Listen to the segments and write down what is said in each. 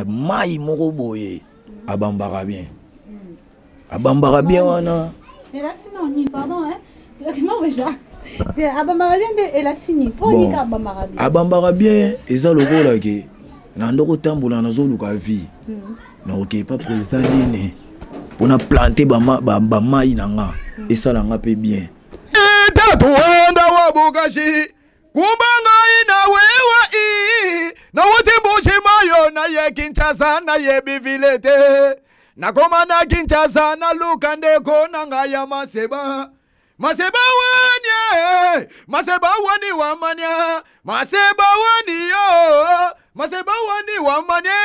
mai moko boye abambaka bien. Abambaka bien wana. Elaxini pardon hein. Comment déjà? C'est abambaka bien de elaxini. Poni ka abambaka bien. Abambaka bien eza lokola ke na ndoko tambola na zoluka vie. Na OK pas président nini. Pona planter ba mai nanga et ça langa pe bien. Tuenda wabugashi kumbanga ina wewa I na wote mboshi mayo na ye Kinshasa na ye bivilete na koma na Kinshasa na lukande kona ngaya maseba wani wamanya maseba wani yo maseba wani wamanya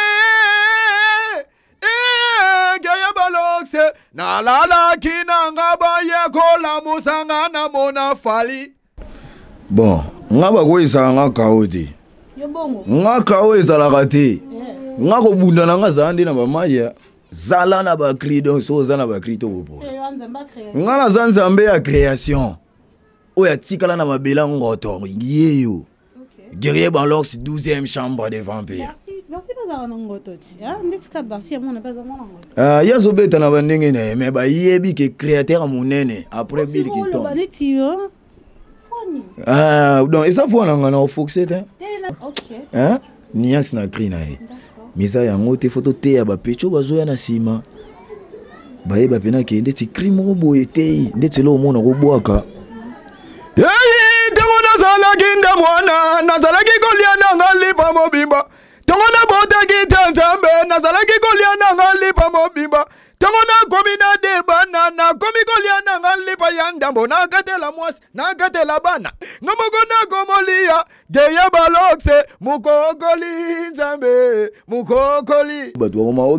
gaya balokse na lala kina ngaba ye kola musanga na mona fali. Bon, ngaba ko isa nga kaoti. Yo bongo. Nga kao ezalaka te. Nga ko bunda na nga zandi na ba maya. Zala na ba krido so zana ba krito bopo. Nga na zanzambe ya création. Oya tikala na mabela ngoto yeyo. Guerrier Balox 12e chambre des vampires. Merci pas à ngototi. Ah, ndika barsi amona pas amona ngoto. Ya zobeta na bandenge na mais ba yebi ke créateur monene après Bill Kiton. Donc ça faut na foxé hein. OK. Hein? Nias na krina e. Misa ya ngote photo te ya ba pecho bazoya na sima. Ba yeba pena ke ndeti crime boye te, ndeti lo mona go boaka. Ndemo nazalaki ndamwana, nazalaki kolia na ngalipa mobimba. Tongo na botaki tanzambe, nazalaki kolia na ngalipa mobimba. Tongo na komi na debana, na komi kolia na ngalipa ya ndambo. Na katela mwasi, na katela bana. Ngamoko na komolia, Guerrier Balox, mukokoli nzambe, mukokoli. Batu wakoma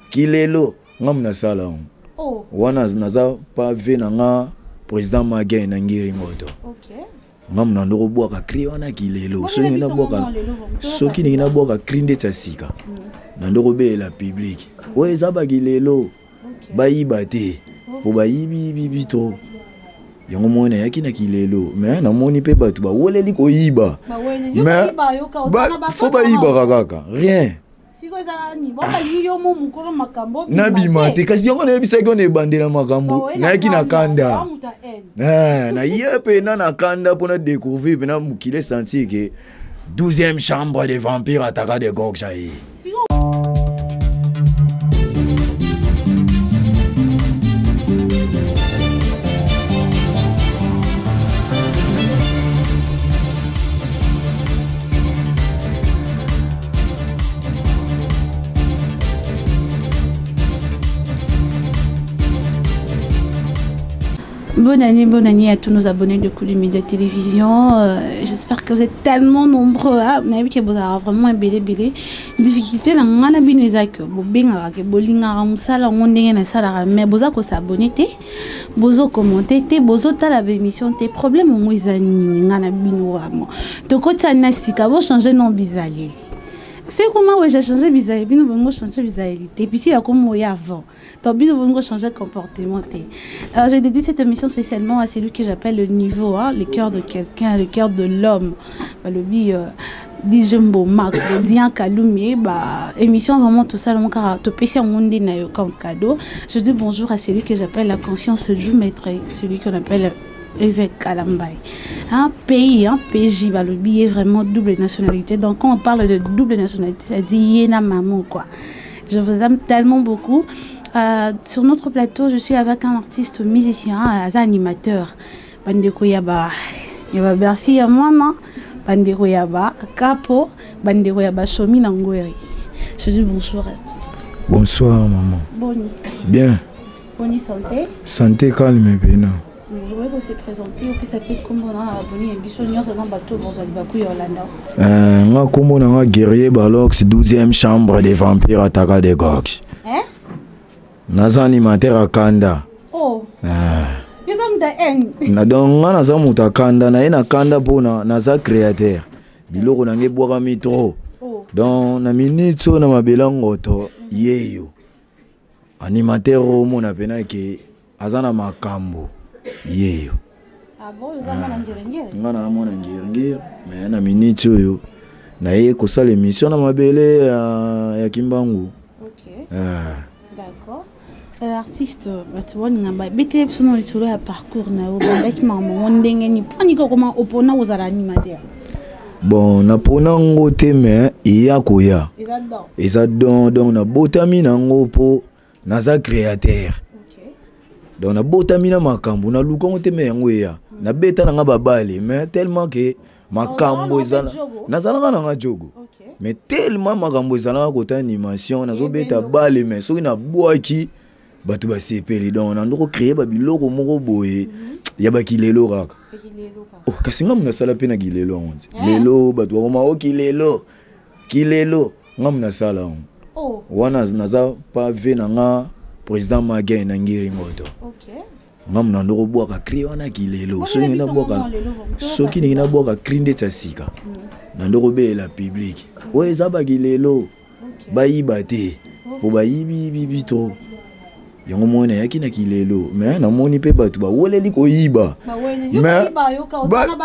kilelo, ngam na sala. Oh. Wana naza pa ve na nga. Président Magay na ngiri ngoto. OK. Ngam na ndoko boka kri wana kilelo. Soki ni na boka kri ndetsa sika. Na ndoko be la public. Oye zaba kilelo. Bayiba te. Po bayibi to. Yango mona yaki na kilelo. Mais na moni pe batu ba woleli ko yiba. Faut bayiba kaka. Rien. Nabi mate kasi yongo na bisa ko ne bandela makambo na yaki na kanda na yepe na kanda pour na découvrir na mukile sentir que 12e chambre des vampires attaquant de Gokshai. Bonne année à tous nos abonnés de Kouly Média Télévision. J'espère que vous êtes tellement nombreux. Vous avez vu que vous avez vraiment un bel. Difficulté, là, on a bien les accueils. Vous avez bolinga ramsala, on est na sala, mais vous avez s'abonner, vous avez commenter, vous avez la émission, tes problèmes, on est zani, on a bien vraiment. Donc quand ça n'a pas, vous changer non bizarre. C'est comment j'ai changé bizarre, bien nous changer bizarre. Et puis si là comme moi avant, donc bien nous changer comportement. Alors j'ai dédié cette émission spécialement à celui que j'appelle le niveau, hein, le cœur de quelqu'un, le cœur de l'homme. Le bi Dijembo Max, le Dian Kaloumé, émission vraiment tout ça, car tout péché en monde comme cadeau. Je dis bonjour à celui que j'appelle la confiance du maître, celui qu'on appelle évêque Kalambay. Un pays, un PJ, le billet vraiment double nationalité. Donc quand on parle de double nationalité, ça dit Yéna Mamou quoi. Je vous aime tellement beaucoup. Sur notre plateau, je suis avec un artiste musicien, un animateur. Bandeko Yaba, Yaba Bercy à moi non. Bandeko Yaba, Capo, Bandeko Yaba Chomi Nangoueri. Je dis bonjour artiste. Bonsoir maman. Bonne. Bien. Bonne santé. Santé calme et bien. Je voudrais se présenter et puis ça peut comme on a abonné un bichon dans bateau dans un bateau Yolanda. Nga kombo na nga Guerrier Balox 12e chambre des vampires attaquant des Goks. Hein? Naza animateur à Kanda. Oh. You don't the end. Na donc nga naza muta Kanda na ina Kanda pona naza créateur. Biloko na nge boka mitro. Oh. Donc na minitso na mabela ngoto yeyo. Animateur mo na pena ke azana makambo. Yeyo. Ah bon, vous avez mon ngirengir. Ngana mon ngirengir, mais na minute yo naye kosala émission na mabele ya Kimbangu. OK. D'accord. Artiste tu vois ngamba bete sono litolo ya parcours na obandaki mama ndenge ni pani ko comment opona aux animateurs. Bon na pona ngote mais iya koya. Eza donc na botami na ngopo naza créateur. OK. Donc na botami na makambo na luka ngote mais yango ya. Na beta na nga babale mais tellement que makambo ezala nazalaka na nga jogo. Mais tellement makambo ezala ko ta animation nazo beta bale mais soki na boaki batu ba sepeli donc na ndoko créer ba biloko moko boye ya ba kilelo kaka. Oh kasi ngam na sala pe na kilelo onzi. Lelo batu ba ma kilelo ngam na sala on. Oh wana naza pa ve na nga président Magay na ngiri ngoto. OK. Ngam na ndoko boaka créer wana kilelo soki na boaka soki ni na boaka crinde tsasika na ndoko be la public o eza ba kilelo ba yibate po ba yibi to yango mona yaki na kilelo mais na moni pe batu ba woleli ko yiba mais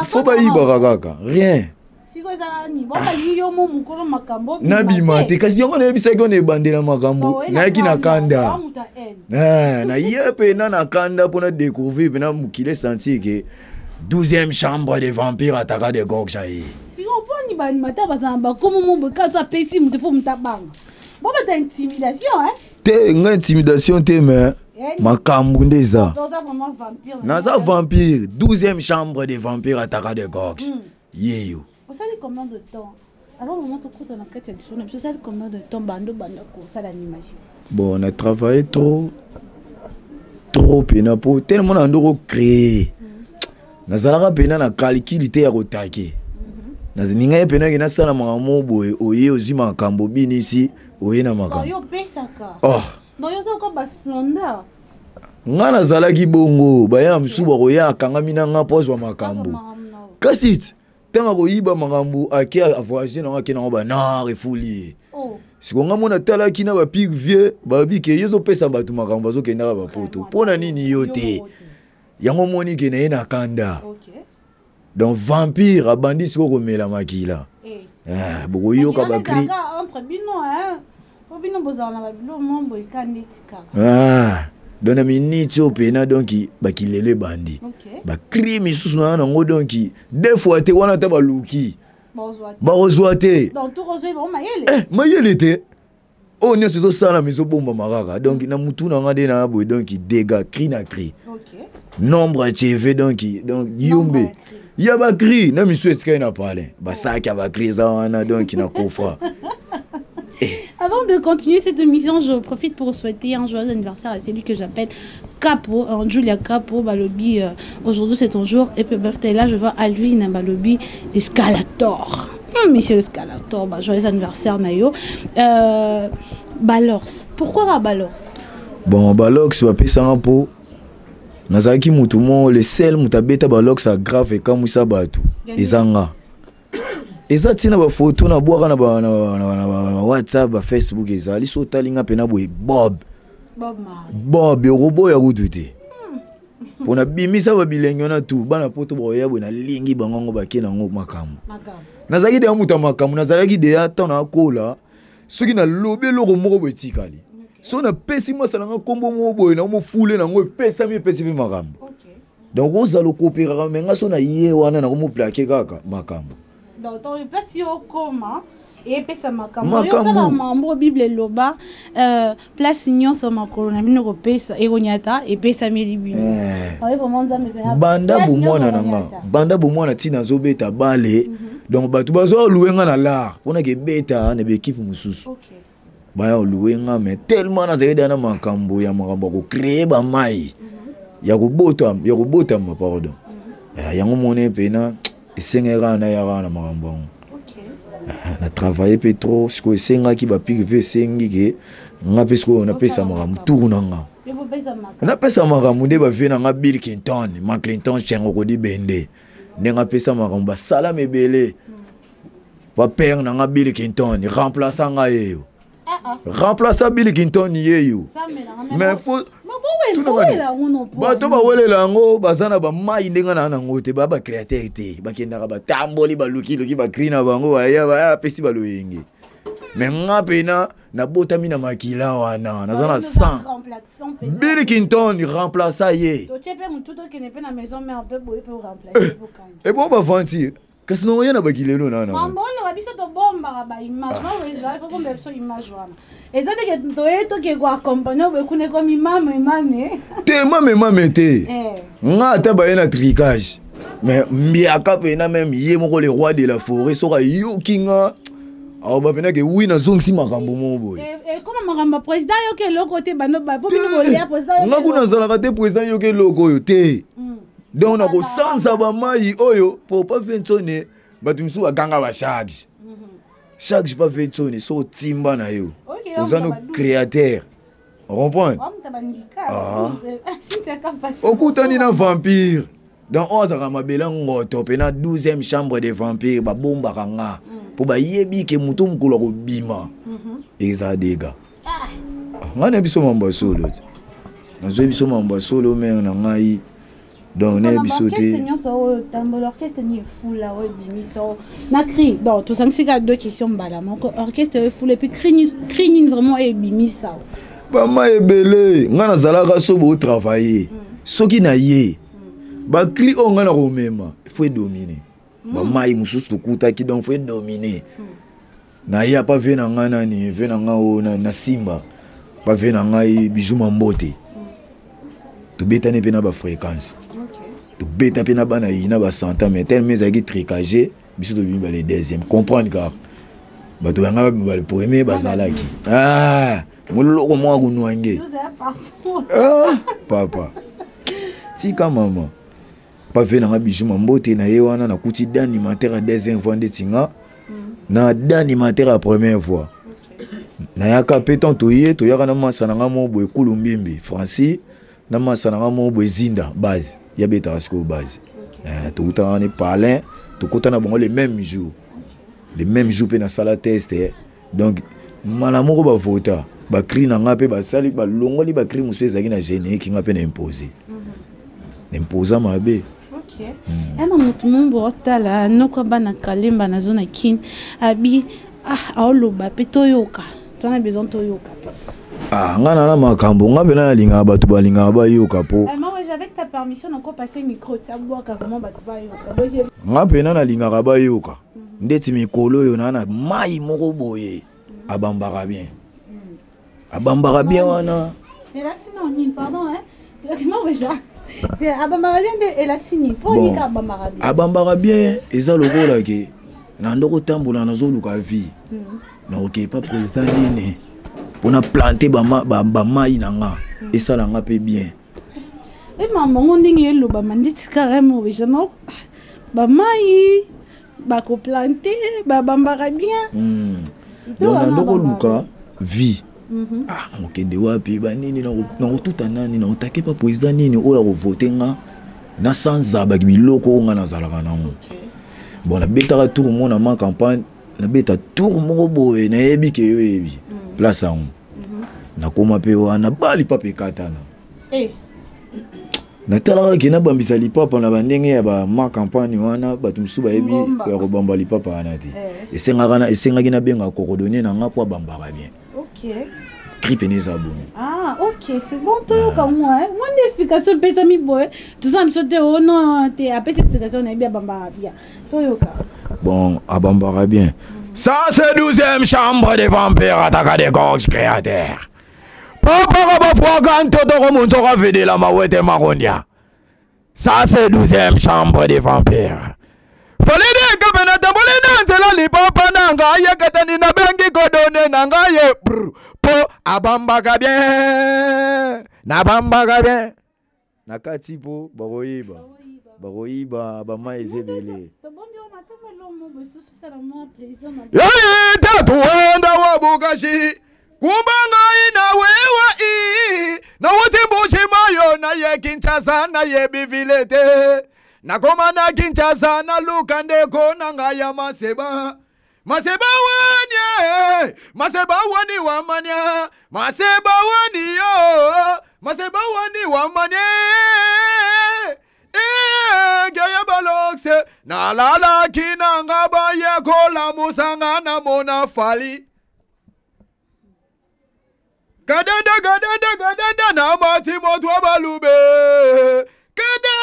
faut ba yiba kaka rien siko ezala ni ba liyo mo mukolo makambo na bimate kasi yango na bisa ko ne bandela makambo na yaki na kanda na yepe na kanda pour na découvrir na mukile sentir que 12e chambre des vampires ataka de Gokshai siko poni ba animateur bazamba comme mon bekazo apesi mutu fo mutabanga bon ba intimidation te nga intimidation te mais makambo ndeza naza vampire 12e chambre des vampires ataka de Goks yeyo ça fait combien de temps alors on monte compte dans la quête de ça fait combien de temps bando ko ça l'animation bon on a travaillé trop pena pour tellement on a créé nazalaka pena na calculité ya kotake nazininga pena ke na sala makambo boye oye ozima makambo binisi oye na makambo yo pesaka oh no yo soko ba splendeur nga nazalaki bongo baya msuba koya akangami na nga pozwa makambo kasi tanga koyiba makambo ake avoyager na ngake na ba na refuli oh sikonga mona talaki na ba pig vieux babi ke yezo pesa batu makambo zo kenda ba poto pona nini yote yango moni ke na ena kanda. OK. Donc vampire abandi siko komela makila boko yoka ba cri entre bino bino bozana ba bilo mombo ikanditika dona miniti opena donc bakilele bandi ba cri misusu na ngo donc deux fois te wana ta baluki ba rozwate donc tout rozwe ba mayele mayele te oh ne se sala miso bomba maraka donc na mutu na ngade na boy donc dégâts cri na cri. OK. Nombre TV donc yombe ya ba cri na miso eska na parler ba saki ba cri za wana donc na kofa. Avant de continuer cette émission, je profite pour souhaiter un joyeux anniversaire à celui que j'appelle Capo, Julia Capo, Balobi. Aujourd'hui c'est ton jour et puis birthday là je vois Alvin Balobi Escalator. Monsieur Escalator, joyeux anniversaire Nayo. Balors. Pourquoi Balors? Bon Balors va payer un pot. Nazaki mutumo le sel mutabeta Balors a grave et comme ça batu. Ezanga. Eza tina ba photo na boaka na WhatsApp ba Facebook ezali so talinga pena boy Bob robot ya kutute pona bimisa ba bilengo na tu bana poto boya bona lingi bangongo bakena ngo makambo nazaki de muta makambo nazalaki de ata na kola soki na lobe loko moko botikali so na pesi masala nga kombo mo boy na mo fule na ngo pesa mi pesi bi makambo donc ozalo coopérer mais nga so na ye wana na mo plaquer kaka makambo. Donc, dans le place, il y a comment et puis ça m'a comme il y a ça mambo Bible loba place signon ça m'a corona bino ko pesa e gonyata et pesa milibino ouais vraiment ça me fait banda bomona nanga banda bomona tina zobeta bale donc batu bazo louenga na lar pona ke beta na équipe mususu OK ba ya louenga mais tellement na zaida na makambo ya makambo ko créer ba mai ya ko bota ma pardon yango mone pena esengera na ya na makambo. Na travailler pe trop ce que senga ki ba privé sengi ke nga pesko na pesa makambo tourna nga na pesa makambo de ba vena nga Bill Clinton ma Clinton chengo ko di bende nenga pesa makambo ba sala mebele ba père na nga Bill Clinton remplaçant nga yeyo remplaçant Bill Clinton yeyo mais faut bato bawelela yango baza na bamai ndenge na nango te ba créateur te bakendaka batamboli balukiluki bakri na bango baya apesi baloyenge me nga pena nabotami na makila wana naza na 100 Bill Clinton remplaça ye ebo bavantir kasi no yena bakilelo nana mambole wabiso to bomba ba image ba weja faut bomba so image wana ezate ke to ke kwa compagnie bekune comme imame te mame te nga ta ba yena tricage mais mbiaka pena même ye moko le roi de la forêt soka yokinga awo ba pena ke oui na zongsi makambo mo boy comment makambo président yo ke loko te bano ba po bino bolia président nga kuna zala te président yo ke loko yo te donc na ko sansa ba mai oyo pour pas ventone batu misu aganga ba charge pas ventone so timba na yo ozano créateur comprendre okutani na vampire donc on a mabela ngoto pe na 12e chambre des vampires ba bomba kanga pour ba yebi ke mutu mukolo ko bima eza dega ngana biso mamba solo na zo biso mamba solo mais na ngai donc ne bisoté l'orchestre ni fou là ouais bimiso na cri donc tout ça c'est deux questions bala mon orchestre est fou et puis cri vraiment et bimisa ba ma ebele ngana zalaka so bo travailler soki na ye ba cri on ngana ko mema il faut dominer ba mai mususu tukuta ki donc faut dominer na ya pas vena ngana ni vena ngao na simba pas vena ngai bijuma mbote to betane pena ba fréquence to beta pena bana ina ba santa mais tellement ezaki tricagé biso to bimba les deuxième comprendre car ba to ngaba ba le premier bazalaki muloko mwa kunwange papa tika mama pas vena nga bijuma mbote na ye wana na kuti d'animateur à deuxième fois ndetinga na d'animateur à première fois na yaka peton to ye to yaka na masana nga mo boy kulumbimbi Francis na masana nga mo boy zinda base ya beta asko base to uta ne parler to kota na bongo les mêmes jours pe na sala test donc malamoko ba vota ba cri na nga pe ba sali ba longoli ba cri musu ezaki na gêné ki nga pe na imposer n'imposa mabe ema mutu mumbo otala noko bana kalemba na zona kin abi aoloba pe toyoka tona besoin toyoka ngana na makambo nga bena linga batu balinga ba yoka po moi avec ta permission encore passer micro tabwa ka vraiment batu ba yoka nga pena na linga ba yoka ndeti mikolo yo na mai moko boye abambaka bien wana relaxi non ni pardon moi déjà c'est abambaka bien de relaxi pour ni ka abambaka bien eza lokola ke na ndoko tambola na zo luka vie na OK pas président nini pour na planter ba mai na nga et ça la nga pe bien et maman on dit que lo ba manditi carrément déjà non ba mai ba ko planter ba bambaka bien donc na ndoko luka vie mokende wapi ba nini na otuta nani na otake pa président nini oya ko voter nga na sanza ba biloko nga na zalaka nango bon na betaka tour mon na campagne na beta tour moko boye na yebi ke yo yebi place en na koma pe wana bali papa katana na talaka kina bambisa lipapa na bandenge ya ba ma campagne wana batu msu ba yebi ya ko bamba lipapa wana te esengaki na benga korodonner na nga kwa bamba ba bien grippe n'est pas bon. Ok, c'est bon, toi, comme moi. Moi, l'explication, pèse mi boy. Tout ça, me saute, oh non, t'es à pèse l'explication, on est bien bambara bien. Toi, bon, à bambara bien. Ça, c'est 12e chambre des vampires, attaque des gorges créateurs. Papa, papa, quand tout le monde sera vidé la maouette et maronia. Ça, c'est 12e chambre des vampires. Folide kabena tambole nantela li papa nanga ye katani na bengi kodone nanga ye po abambaka bien na bambaka bien na kati po baroyiba ba mai ezebele tatuenda wabukashi kumbanga ina wewa na wote mboshi mayo na ye Kinshasa na ye bivilete na koma na Kinshasa na luka ndeko na ngaya maseba wani wa mania maseba wani yo maseba wani wamanye gaya balokse na lala kinanga baye kola musanga na mona fali kadanda na mati motwa balube kada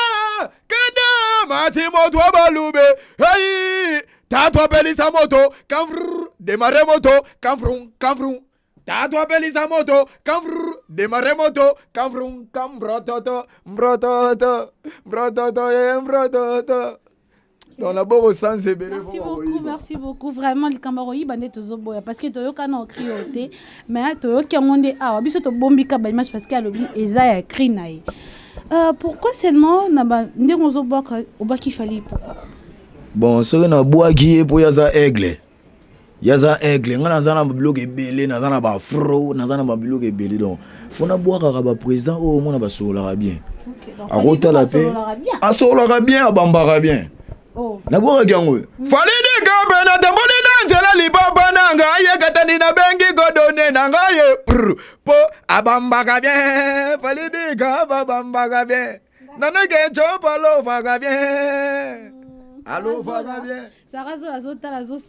mati motwa balube hey tatwa pelisa moto kamfr démarrer moto kamfrun tatwa pelisa moto kamfr démarrer moto kamfrun kambrototo mbrototo on a beau sens merci beaucoup vraiment les camarades bande tozoboya parce que toyoka na crioté mais toyoka ngonde awa biso to bombika ba image parce que alobi eza ya cri nae pourquoi seulement na ba ndenge ozoboka obaki fali pourquoi bon ce na boaki pour yaza aigle ngana zana bloc ebele na zana ba fro na zana ba bloc ebele donc fona boaka ba président au mona ba solara bien akota la paix asolara bien abambara bien na boka kyango falidi gabe na tamboli na nzela libaba nanga ye katani na bengi godone nanga ye po abambaka bien falidi gabe abambaka bien nanake chopa lo vaga bien allô vaga bien Sarah Zola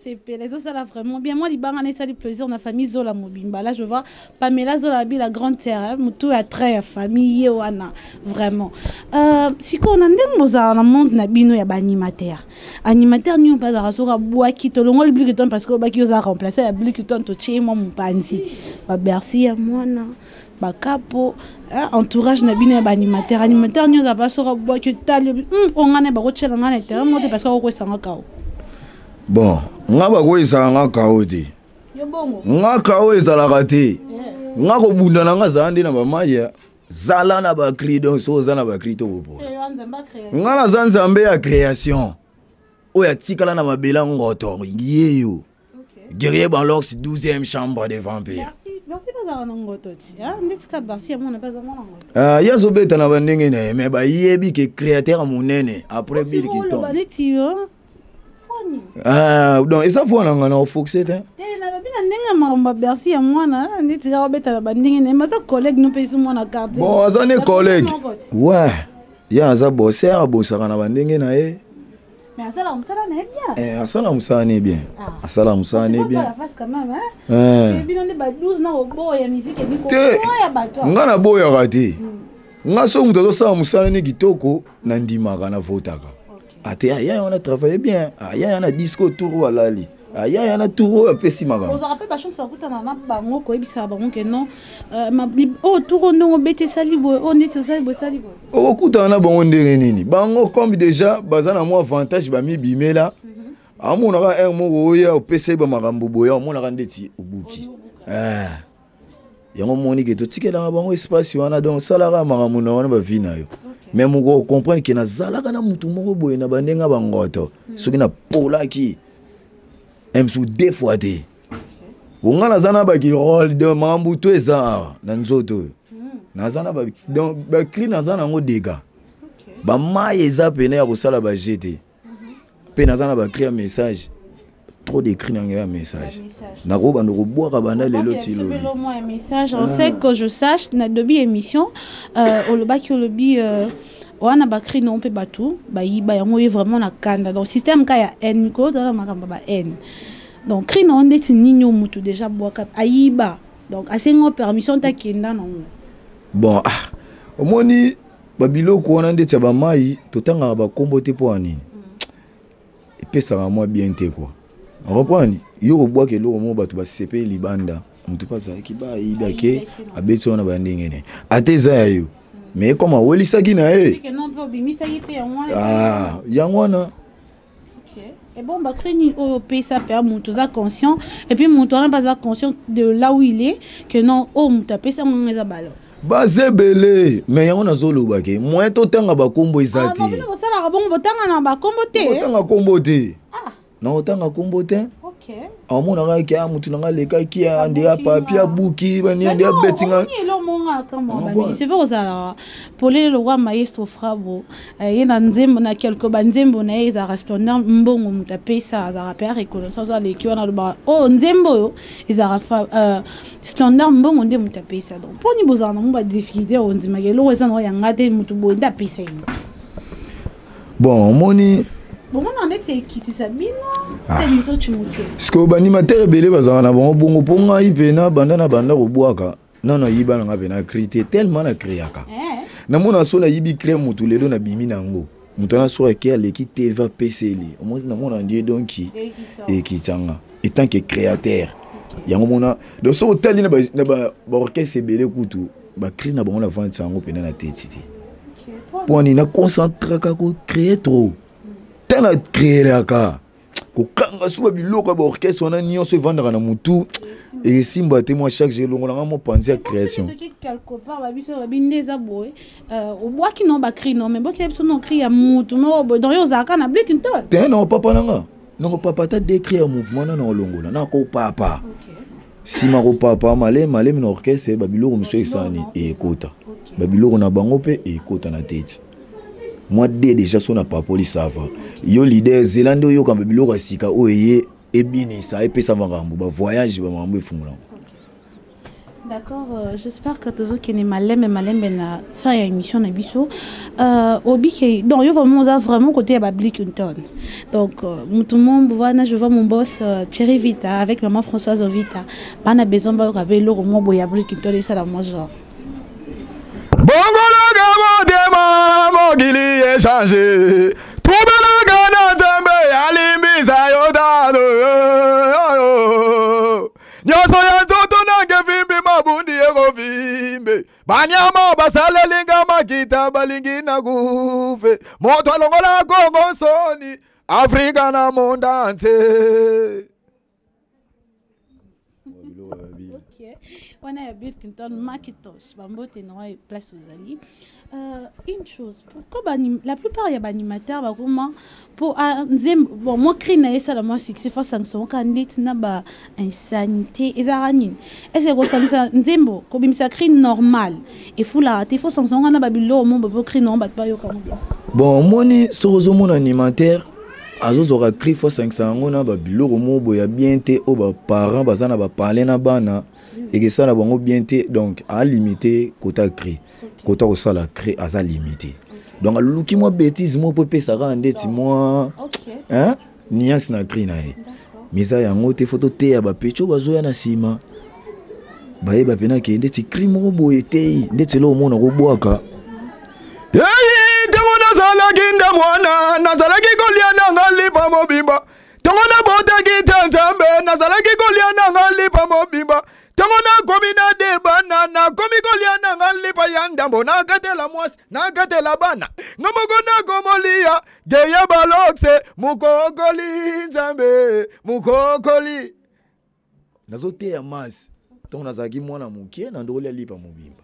CP, les autres ça vraiment bien. Moi, les bangs ça du plaisir, on a famille Zola Mobimba. Là, je vois Pamela Zola la grande terre, tout a très famille Yoana, vraiment. Si on a dans le monde nabino ya animateur. Animateur ni on pas dans la bois qui te l'on le bliqueton parce que baki osa remplacer la bliqueton to chez moi mon panzi. Ba merci à moi na. Ba capo entourage nabino ya animateur ni osa pas sur bois que tal on ngane ba ko tshela ngane terre mo parce que ko sanga kao. Bon, nga ba ko isa nga kao te. Yo bongo. Nga kao ezalaka te. Nga ko bunda na nga zandi na ba maya. Zala na ba cri donc so zana ba cri to bo. Nga na zanzambe ya création. Oya tikala na mabela ngoto yeyo. Guerrier Banlox 12e chambre des vampires. Merci pas à ngoto ti. Ah, ndika barsi mon pas à ngoto. Yazo beta na bandenge na mais ba yebi que créateur monene après Bill Clinton. Donc et ça faut na ngana foxé te. Na bina nenga maramba bersi ya mwana nditi ka beta na bandingi ne masa collègue no pesu mwana carte. Bon azane collègue. Ouais. Ya za bosser bosara na bandingi na ye. Mais asala musala na bien. Asala musala ne bien. Asala musala ne bien. La face quand même hein. Bino ne ba 12 na obo ya musique ni ko ya bato. Ngana boya kati. Nga so muto sa musala ni kitoko na ndimaka na votaka. Ate ya on a travaillé bien. Ya on a disco tour alali. Ya on a tour pessimaka. Vous rappelez pas chance akuta na bango ko ebisa bango que non oh tour ndongo bete salibo on est salibo salibo. Okuta na bango ndenge nini. Bango comme déjà bazana mo avantage ba mi bimela. Amona ka un mo oya opesa ba makambo boya omona ka ndeti obuki. Yango moni ke to tikela bango espace wana donc salara makambo na wana ba vie na yo. Mais vous comprenez que nazala kana mutu moko boye na bandenga bangoto soki na pola ki emsu deux fois te wonga nazana ba ki rôle de mambuto eza na nzoto nazana ba donc ba cri nazana ngo dega ba mai eza pene ya kosala ba jeté pe nazana ba cri message trop d'écrit dans un message. Na roba no boire banda lelo tilo. Un message, on sait que je sache na dobi émission au loba ki lobi wana bakri non pe batu ba yiba yango vraiment na kanda donc système ka ya n ko dans makamba ba n. Donc cri non ndeti ninyo mutu déjà boaka ayiba. Donc asengo permission ta kenda non. Bon omoni babilo ko wana ndeti ba mai totanga ba kombote po anini. Epesa moi bien te quoi. On reprend yo bois que l'eau mo batu ba CP libanda mutu pasa ki ba ibake abeso na bandenge ne ateza yo mais comment welisa ki na e non peut bimisa yite yangwana OK et bon ba creni au pesa per mutu za conscient et puis mutu na pas conscient de là où il est que non oh mutu pesa ngeza balance bazebele mais yango nazolo bake moins to tanga ba kombo izati non bino bosala ka bongo botanga na ba kombo te botanga kombo te non, autant à comboter. Ok. amona nga ki amutu nga leka ki ande a papier buki bani ande a betinga c'est vrai ça pour le roi maestro frabo yena nzembo na quelque banzembo na eza respondant mbongo mutape ça za rappeur reconnaissance za leki wana ba oh nzembo eza standard mbongo nde mutape ça donc pour ni bozana mba difficulté on dit magelo eza no yanga te mutu bo nda pesa bon moni bon on est équité sabino télévision tu mutu parce que banimateur belé bazana na bongo ponga ipena banda kobwaka non yiba nga pena crité tellement na créaka na mona so na yibi cré mutu lelo na bimi nango mutu na so ke leki teva pcl au moins na mona ndie donc et kitanga étant que créateur yango mona donc so tali na ba orchestre belé kutu ba cré na bongo la vente sango pena na tete pour ni na concentrer ka ko créer trop tana créer la ka ko kanga suba biloko ba orchestre on a nion se vendre na mutu et simba te moi chaque jour on a mon pensée à création quelque part ba biso bindeza boy au bois qui non ba cri non mais boki biso non cri ya mutu no dans yo zaka na blick into te non papa nanga non papa ta décrit un mouvement na longola na ko papa si ma ko papa malé na orchestre ba biloko monsieur exani et kota ba biloko na bango pe et kota na tete moi déjà son pas police sava yo leader zelando yo quand biloko sika oyé ebini ça et pesa mangambo ba voyage ba mambo efungula. D'accord, j'espère que tous qui n'est malem na faire une émission na biso obi qui donc yo vraiment côté à Blickinton. Donc tout le monde voilà je vois mon boss Thierry Vita avec maman Françoise Vita. Bana besoin ba avec le romo boya Blickinton et ça la moi genre. Bongolo gamo dema mogili échanger. Troubela gana tembe alimbiza yodado. Nyoso ya toto na gevimbi mabundi ego vimbe. Banyama basale linga makita balingi na gufe. Moto alongola kongo soni. Afrika na mondanse. Ok. On a Blickinton Macintosh. Bambote noa place aux alliés. Une chose, pourquoi la plupart y a animateurs comment pour bon moi crie na ça la moi succès face sanction quand dit na ba insanité ezarani est-ce que ça nzembo ko bimisa crie normal et faut la te faut sanction na ba bilo mon ba crie non ba yo comme bon moni sozo mon animateur azozora crie faut sanction na ba bilo mo boya bien te o ba parents bazana ba parler na bana et que ça na bango bien te donc à limiter quota crie côté au ça la crée à sa limité donc luki moi bêtise moi peut ça rendre ti moi hein niance na cri na mais ça yango te photo te ya ba pecho bazoya na sima baye ba pena ke ndeti cri mo boye te ndeti lo mona go boaka hey te mona sala kinda mwana na sala ki kolia na ngali pa mobimba te mona bota ki tanzambe na sala ki kolia na ngali pa mobimba Tangona komina de banana komi kolia na lipa yandambo na katela mwasi na katela bana ngamogona komolia geya balokse mukokoli nzambe mukokoli nazote ya mas tongona zaki mwana mukie na ndole lipa mobimba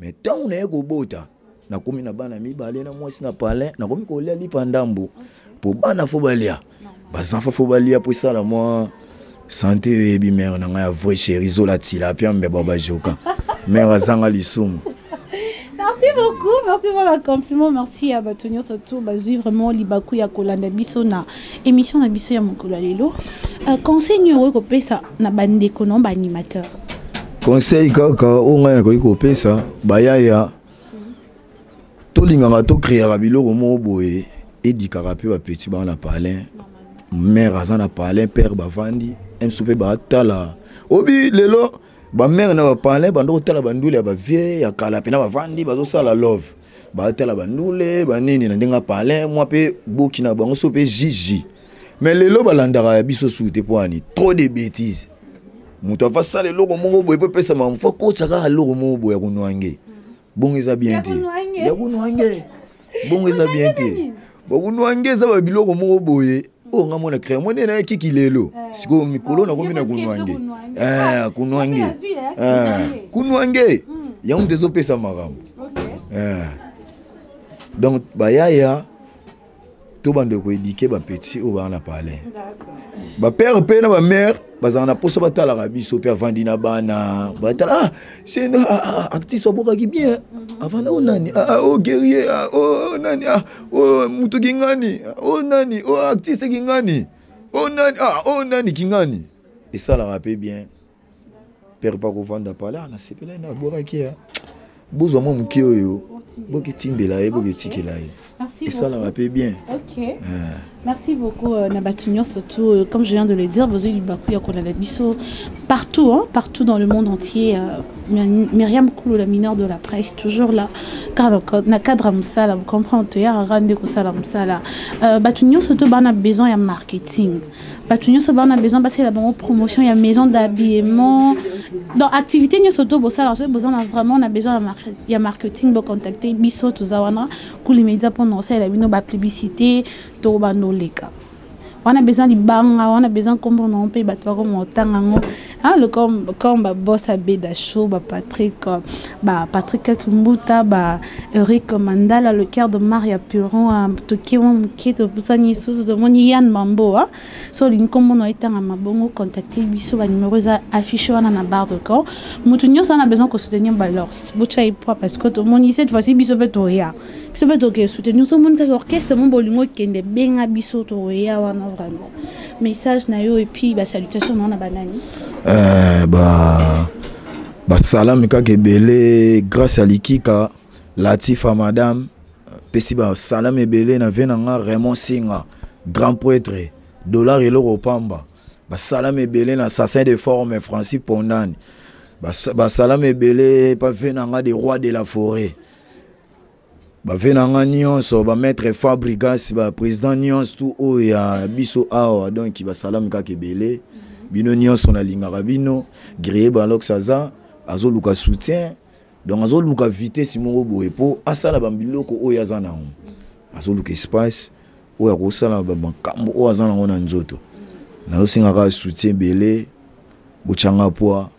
mais tangona eko bota na komi na bana mibale na mwasi na palin na komi kolia lipa ndambo po bana fo balia bazanfa fo balia po sala moi santé et mère na nga vrai chéri zola tila puis mbe baba joka mère azanga lisumu. Merci beaucoup, merci pour le compliment, merci à Batonio surtout bazui vraiment libaku ya kolanda biso na émission na biso ya mokolo lelo. Conseil nyoro ko pesa na bande ko non ba animateur. Conseil kaka o nga na ko pesa bayaya tolinga to créer biloko mo boye edikaka pe ba petit ba na parler mère azana parler père bavandi un souper batala obi lelo ba mère na ba parler bando tala bandule ba vie ya kala pena bavandi bazo sala love ba tala bandule ba nini na ndenga parler moi pe boki na bango so pe jiji mais lelo balandaka ya biso soute poani trop de bêtises muto fa sala loko mongo boye pe pesa ma mfa ko tsaka loko mongo boye ya kunwange bongo eza bien te ya kunwange bongo eza bien te bo kunwange za ba biloko mongo boye o nga mona créer mona na kiki lelo siko mikolo na komina kunwange kunwange kunwange ya on dezo pesa marambo donc bayaya to bande ko éduquer ba petit o ba na parler ba père pe na ba mère bazana poso batala ka biso pe avandi na bana batala c'est artiste oboka ki bien avant na onani o guerrier o nani o mutu kingani o nani o artiste kingani o nani kingani et ça la rappelle bien père pas ko vanda parler na sepela na boka ki bozo mo mki oyo boki timbela e boki tikela e. Merci et ça la rappelle bien. Ok. Merci beaucoup Nabatunyo, surtout comme je viens de le dire, vous avez partout, hein, partout dans le monde entier. Myriam Koulou, la mineure de la presse, toujours là. Car na cadre musala, vous comprenez, il y a un rande kusala musala. Batunyo surtout on a besoin de marketing. Batunyo surtout on a besoin parce que la bonne promotion, il y a maison d'habillement. Dans activité nous surtout bossa, besoin vraiment on a besoin de marketing pour contacter biso tout ça wana kuli médias pour nous c'est la bino ba publicité to ba no leka. On a besoin de banga, on a besoin comme on peut battre comme autant le comme boss Abeda Show, Patrick Kumbuta, Eric Mandala, le cœur de Maria Puron, Tokyo Mketo, Busani Sous de Monian Mambo, sur une commune étant à Mabongo, contacter Bisso, la numérosa affichée à la barre de corps. Moutounio, ça a besoin de soutenir Balors, Boucha et Poa, parce que tout le monde cette fois-ci, Bisso Betoria. Bisso Betoria, soutenir ce monde qui orchestre, mon bolingo qui est des benga Bisso Toria, vraiment. Message Nayo et puis salutations à Banani. Salam Kebele grâce à Likika Latifa madame pesi salam ebele na venanga Raymond Singa grand prêtre dollar et l'euro pamba salam ebele na assassin de forme Francis Pondani salam ebele pa venanga des rois de la forêt venanga nyonso maître Fabrigas président nyonso tout o ya biso awa donc salam Kebele bino nyonso na lingaka bino gré balok saza azoluka soutien donc azoluka vitesse moko boye po asala bambiloko oyo aza nango azoluka espace oyo akosala bakambo oyo aza nango na nzoto nazosingaka soutien belé bochanga poa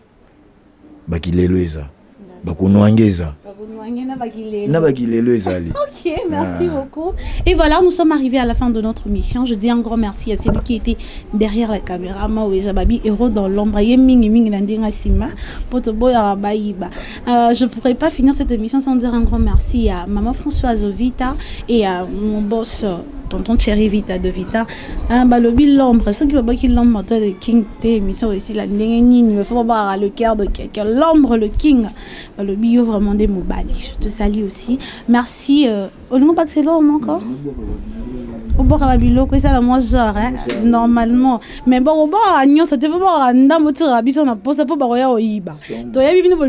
bakilelo eza bakonwangeza Ok, merci beaucoup. Et voilà, nous sommes arrivés à la fin de notre mission. Je dis un grand merci à celui qui était derrière la caméra, Maoué Jababi, héros dans l'ombre. Je ne pourrais pas finir cette émission sans dire un grand merci à maman Françoise Vita et à mon boss tonton Thierry Vita de Vita. Balobi l'ombre, ceux qui veulent qu'il l'ombre de King T, émission aussi la il me faut voir le cœur de quelqu'un. L'ombre, le King. Balobi, vraiment des mots bali. Je te salue aussi. Merci. Au nom pas que c'est l'homme encore. Au bord à Babilo, que ça la moi genre, normalement. Mais bon, au bord à Nyon, ça te fait voir un dame au tir à Bisson, on a posé pour Baroya au Iba. Tu as vu nous pour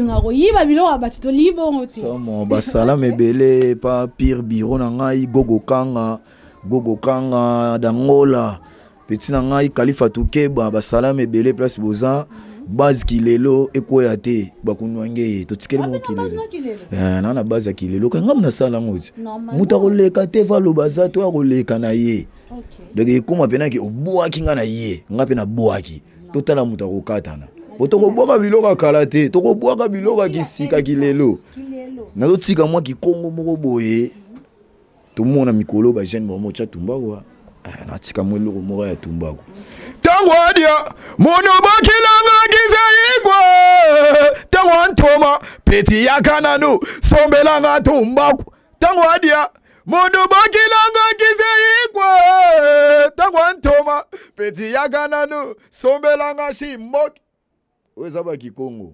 Babilo à Batito Libo. Mon Bassalam est belé, pas pire biro nangai, Gogo Kanga Dangola. Petit nangai, Khalifa Toukeba, Bassalam est belé, place Boza. Base kilelo ekoyate bakunwange to tikele mo kilelo na base ya kilelo kanga mna sala ngoti muta koleka te valo baza to akoleka na ye donc ekoma pena ki obwaki nga na ye nga pena bwaki totala muta kokatana otoko bwaka biloka kala te toko bwaka biloka kisika kilelo na zotika mwa kikongo moko boye to mona mikolo ba jeune mo cha tumbawa na tika mo loko moko ya tumbako Tangwadia, mono bakilanga gizeigwe. Tangwantoma, peti yakananu, sombelanga tumbaku. Tangwadia, mono bakilanga gizeigwe. Tangwantoma, peti yakananu, sombelanga shimbok. Wezaba kikongo.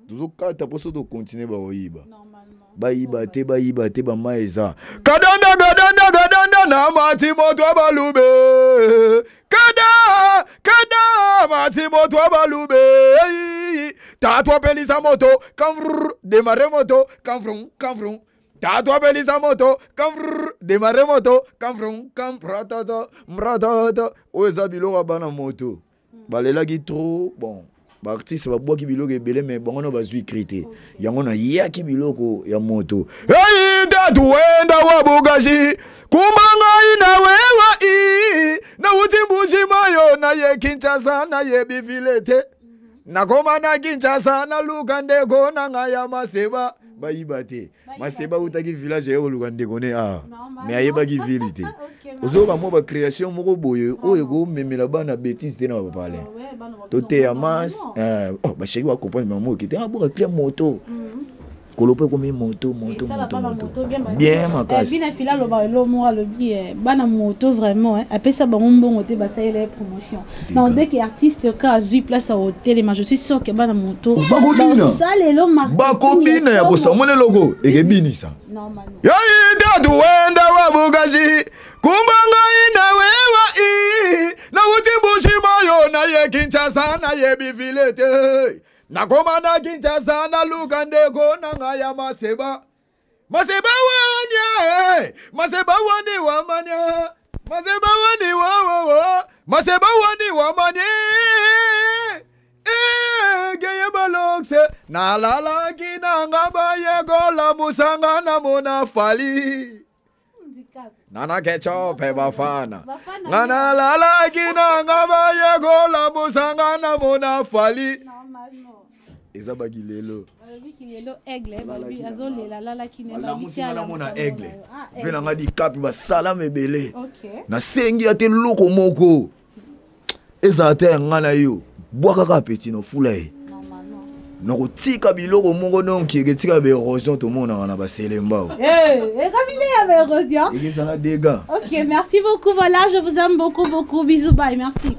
Tuzokata poso to continue ba oyiba. Bayiba te ba maeza. Kadanda na mati moto abalube. Kada mati moto abalube. Tatwa pelisa moto, kamvrr, démarrer moto, kamvrr. Tatwa pelisa moto, kamvrr, démarrer moto, kamvrr, kampratoto, mratoto. Oeza biloko bana moto. Balela ki trop, bon. Artiste va boire qui biloko belé mais bon on va zui krité yango na ya ki biloko ya moto hey datuenda wa bugashi kumanga ina wewa na utimbuji mayo na ye Kinshasa na ye bifilete na koma na Kinshasa na lukande ko na ngaya maseba baibate maseba utaki village ya oluka ndekone ah mais ayebaki ville te ozoka mo ba création moko boye oyo ko memela bana bêtise te na ba parler tote ya mas oh ba chéri wa comprendre maman qui était ah bon client moto kolope komi moto bien makasi bien fila lo ba lo mo le bien bana moto vraiment après ça ba mbongo te ba ça les promotion mais dès que artiste ka azui place au hôtel mais je suis sûr que bana moto ça les lo marketing ba combine ya bosa mone logo ekebinisa non manu ya ida duenda wa bugaji kumbanga ina wewa na utimbushi mayo na ye Kinshasa na ye bivilete na komana Kinshasa na lukandeko na ngaya maseba wani wa manya maseba wani wa maseba wani wa manya geye balokse na lala kina ngaba ye gola musanga na mona fali nana kecho pe bafana ngana lala kina ngaba ye gola musanga na mona fali eza bagilelo bagilelo aigle babi azolela lala kine la musina na mona aigle vena ngadi kapi ba sala mebele na sengi ate loko moko eza ate ngana yo bwaka ka petit no fulai no kotika biloko moko non ki ketika be érosion to mona na ba selemba ramine ya érosion et ça la dégâts. OK, merci beaucoup, voilà, je vous aime beaucoup bisous, bye, merci.